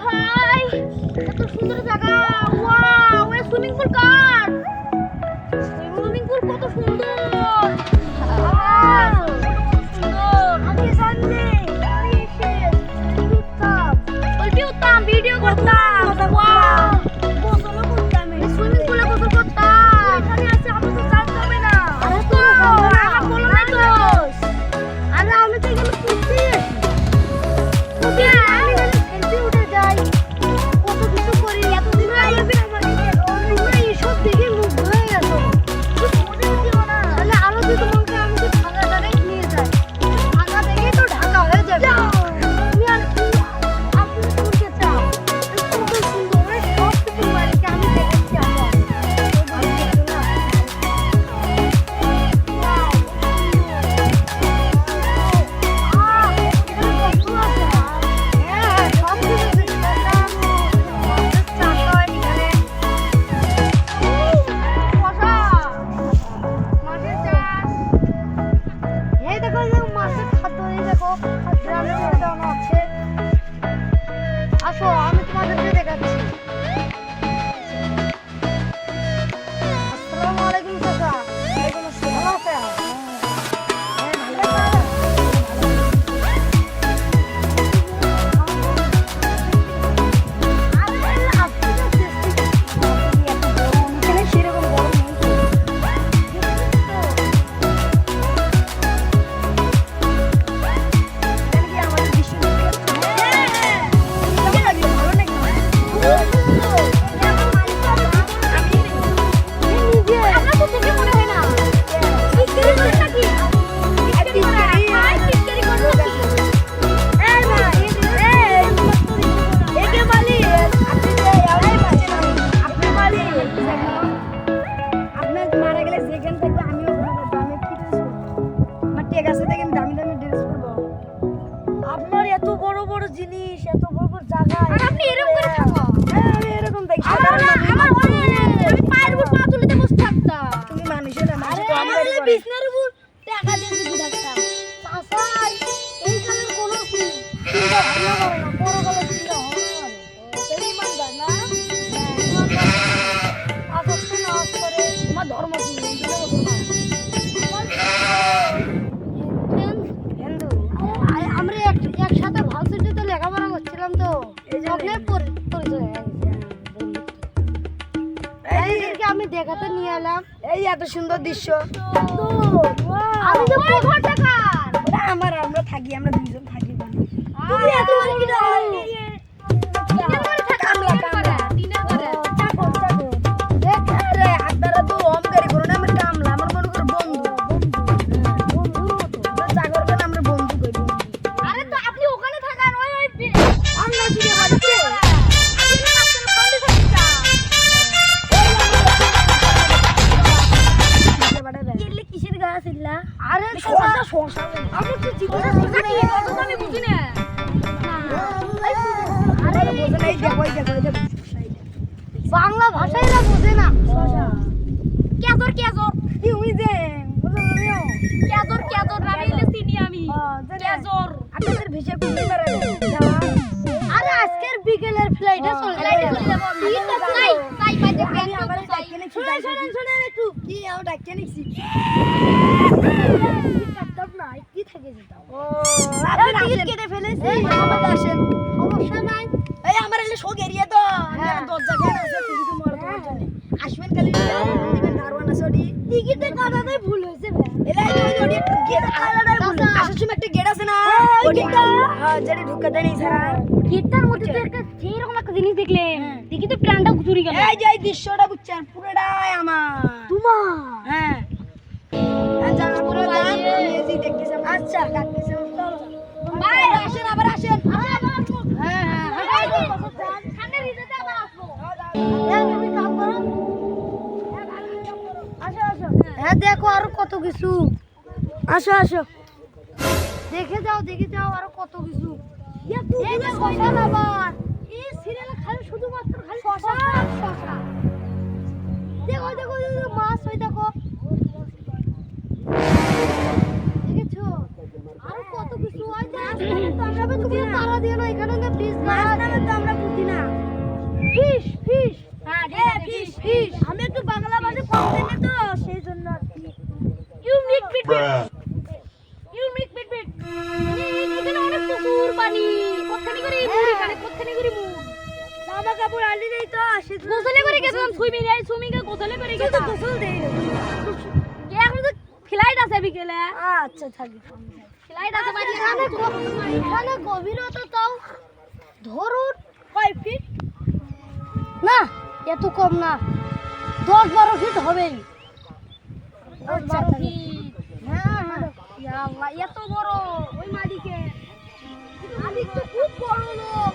High, এত সুন্দর জায়গা। ওয়াও, এই সুইমিং পুল কার? সুইমিং পুল কত সুন্দর। সুন্দর। আগে জানলে আমি এসে উঠতাম, ভিডিও করতাম। ওয়াও, গোসল করতাম। সুইমিং পুলে গোসল করতাম। এখানে আছে, আমি তো জানতে হবে না। আরে তো আমার বলো না তো। আরে আমি তো এখানে ঘুরতে আসি। আমি এখানে সেলফি উঠে যাই, কত কিছু করি। এতদিন আগে তোমরা এইসব দেখে মুগ্ধ হয়ে গেছো। তাহলে আরো যদি তোমাকে আমি যে ফাঁকা জায়গায় নিয়ে যাই, ফাঁকা দেখেই তো ঢাকা হয়ে যাবে। তুমি আর কি আপনি শুনতে চাও? কত সুন্দর, সব কিছু বাড়িতে আমি দেখেছি। আসো, আমি তোমাদেরকে দেখাচ্ছি। আসসালামু আলাইকুম চাচা। ওয়ালাইকুম আসসালাম। ভালো আছেন? আপনার এত বড় বড় জিনিস, এত বড় বড় জায়গা, আর আপনি এরকম করে থাকো। হ্যাঁ, আমি এরকম দেখি। আমার আমি পায়ের উপর পা তুলে বসে থাকতাম। তুমি মানুষের না, মানুষ তো আমরা বিছনার উপর টাকা দিয়ে শুধু থাকতাম। চাচা, এই কালের কোনো চিন্তা ভাবনা করে না, বড় বড় চিন্তা হয়। তুমি ইমানদার না? আদর্শ নাশ করে তোমার ধর্ম কি? আমরা একসাথে ভার্সিটিতে লেখাপড়া করছিলাম, তো পরিচয় আমি দেখাতে নিয়ে এলাম। এই এত সুন্দর দৃশ্য। আমরা থাকি, আমরা দুইজন থাকি। বাংলা ভাষাই না বোঝে না। কেজর কেজর তুমি যে কেজর কেজর নামে চিনি আমি। কেজর আপনাদের ভেসে কোন পারে? আরে আজকের বিকেলের ফ্লাইটে চলে যাব আমি। তাই বাইতে প্যান আবার ডাকে নিছি। শুনেন একটু কি আও ডাকে নিছি। কাটতাম না, কি থেকে যেতাম। ও আপনি টিকিট কেটে ফেলেছি। আমাদের আসেন, সমস্যা নাই। এই আমার এলে শোক এরিয়া তো, আমি দরজা কেন আছে খুবই তো মরতে জন্য আসবেন খালি দিবেন দারওয়ান আছে ওডি টিকিটে কাটাতে ভুল হইছে ভাই। এলাই ওডি গেট কাটাতে ভুল। আসার সময় একটা গেট আছে না, ওডিটা হ্যাঁ যেটা ঢুকাতে নেই সারা। গেটটার মধ্যে তো একটা সেই রকম একটা জিনিস দেখলেন, দেখি তো প্রাণটা চুরি গেল। এই যে এই দৃশ্যটা বুঝছেন পুরোটাই আমার তোমার। হ্যাঁ জানা পুরো দাম এই দেখতেছেন। আচ্ছা কাটতেছেন, চলো বাই। আসেন আবার আসেন। হ্যাঁ হ্যাঁ সামনে রিজেতে আবার আসবো। তুমি কাম করো। আসো আসো। হ্যাঁ দেখো আরো কত কিছু। আসো আসো, দেখে যাও আরো কত কিছু। এই যে শশা আবার এই সিরিয়ালে খালি শুধুমাত্র খালি শশা শশা। দেখো দেখো মাছ ওই দেখো, দেখেছো আরো কত কিছু। আমরা তুমি তারা দিও না, এখানে ফিশ ফিশ হ্যাঁ ফিশ ফিশ আমি একটু বাংলা ভাষা কম জানি তো সেই জন্য ইউ মিক পিট ইউ মিক পিট এখানে অনেক প্রচুর পানি কতখানি করে মুড়ি কানে কতখানি করে মুড় জামা কাপড় আলি নেই তো সেই গোসলে করে গেছিলাম সুইমিং এ গোসলে করে তো গেছিলাম গোসল দেই এখন তো ফ্লাইট আছে বিকেলে আচ্ছা থাকি ফ্লাইট আছে বাড়ি এখানে গভীরতা তাও ধরুন 5 ফিট না এত কম না 10-12 ফিট হবেই আচ্ছা হ্যাঁ হ্যাঁ ইয়া আল্লাহ এত বড় ওই মালিকে মালিক তো খুব বড় লোক